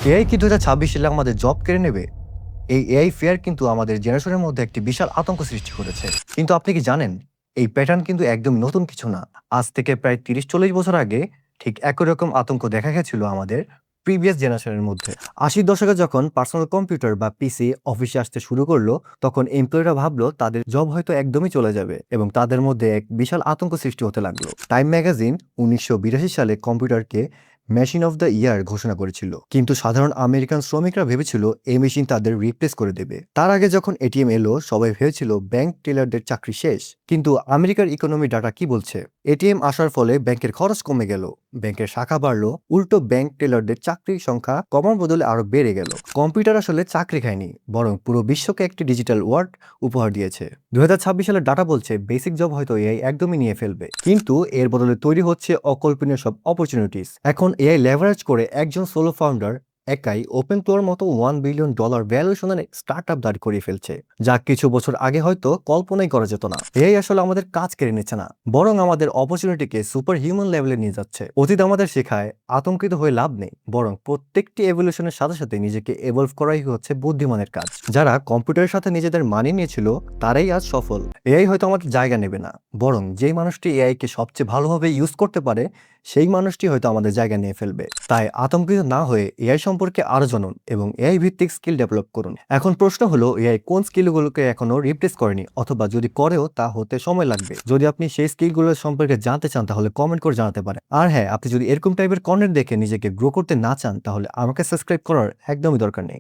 AI কি 2026 সালে আমাদের জব কেড়ে নেবে? এই এআই ফেয়ার কিন্তু আমাদের জেনারেশনের মধ্যে একটি বিশাল আতঙ্ক সৃষ্টি করেছে। কিন্তু আপনি কি জানেন, এই প্যাটার্ন কিন্তু একদম নতুন কিছু না। আজ থেকে প্রায় 30-40 বছর আগে ঠিক একই রকম আতঙ্ক দেখা গেছিল আমাদের প্রিভিয়াস জেনারেশনের মধ্যে। 80-র দশকে যখন পার্সোনাল কম্পিউটার বা পিসি অফিসে আসতে শুরু করলো, তখন এমপ্লয়িরা ভাবলো তাদের জব হয়তো একদমই চলে যাবে এবং তাদের মধ্যে এক বিশাল আতঙ্ক সৃষ্টি হতে লাগলো। টাইম ম্যাগাজিন 1982 সালে কম্পিউটারকে মেশিন অফ দ্য ইয়ার ঘোষণা করেছিল, কিন্তু সাধারণ আমেরিকান শ্রমিকরা ভেবেছিল এই মেশিন তাদের রিপ্লেস করে দেবে। তার আগে যখন এটিএম এলো, সবাই ভেবেছিল ব্যাংক টেলারদের চাকরি শেষ। কিন্তু আমেরিকার ইকোনমি ডাটা কি বলছে? এটিএম আসার ফলে ব্যাংকের খরচ কমে গেল, ব্যাংকের শাখা বাড়লো, উল্টো ব্যাংক টেলারদের চাকরির সংখ্যা কমার বদলে আরো বেড়ে গেল। কম্পিউটার আসলে চাকরি খায়নি, বরং পুরো বিশ্বকে একটি ডিজিটাল ওয়ার্ল্ড উপহার দিয়েছে। 2026 সালের ডাটা বলছে বেসিক জব হয়তো এআই একদমই নিয়ে ফেলবে, কিন্তু এর বদলে তৈরি হচ্ছে অকল্পনীয় সব অপরচুনিটিস। এখন এআই লেভারেজ করে একজন সোলো ফাউন্ডার একাই ওপেন ফ্লোর মতো $1 বিলিয়ন ভ্যালুয়েশনের স্টার্টআপ দাঁড় করিয়ে ফেলছে, যা কিছু বছর আগে হয়তো কল্পনাই করা যেত না। এআই আসলে আমাদের কাজ কেড়ে নিচ্ছে না, বরং আমাদের অপরচুনিটিকে সুপার হিউম্যান লেভেলে নিয়ে যাচ্ছে। অতীত আমাদের শেখায় আতঙ্কিত হয়ে লাভ নেই, বরং প্রত্যেকটি এভলিউশনের সাথে সাথে নিজেকে এভলভ করাই হচ্ছে বুদ্ধিমানের কাজ। যারা কম্পিউটারের সাথে নিজেদের মানিয়ে নিয়েছিল, তারাই আজ সফল। এআই হয়তো আমাদের জায়গা নেবে না, বরং যেই মানুষটি এআই কে সবচেয়ে ভালোভাবে ইউজ করতে পারে, সেই মানুষটি হয়তো আমাদের জায়গা নিয়ে ফেলবে। তাই আতঙ্কিত না হয়ে এআই সম্পর্কে আরো জানুন এবং এআই ভিত্তিক স্কিল ডেভেলপ করুন। এখন প্রশ্ন হলো, এআই কোন স্কিলগুলোকে এখনো রিপ্লেস করেনি, অথবা যদি করেও তা হতে সময় লাগবে? যদি আপনি সেই স্কিলগুলো সম্পর্কে জানতে চান, তাহলে কমেন্ট করে জানাতে পারেন। আর হ্যাঁ, আপনি যদি এরকম টাইপের কন্টেন্ট দেখে নিজেকে গ্রো করতে না চান, তাহলে আমাকে সাবস্ক্রাইব করার একদমই দরকার নেই।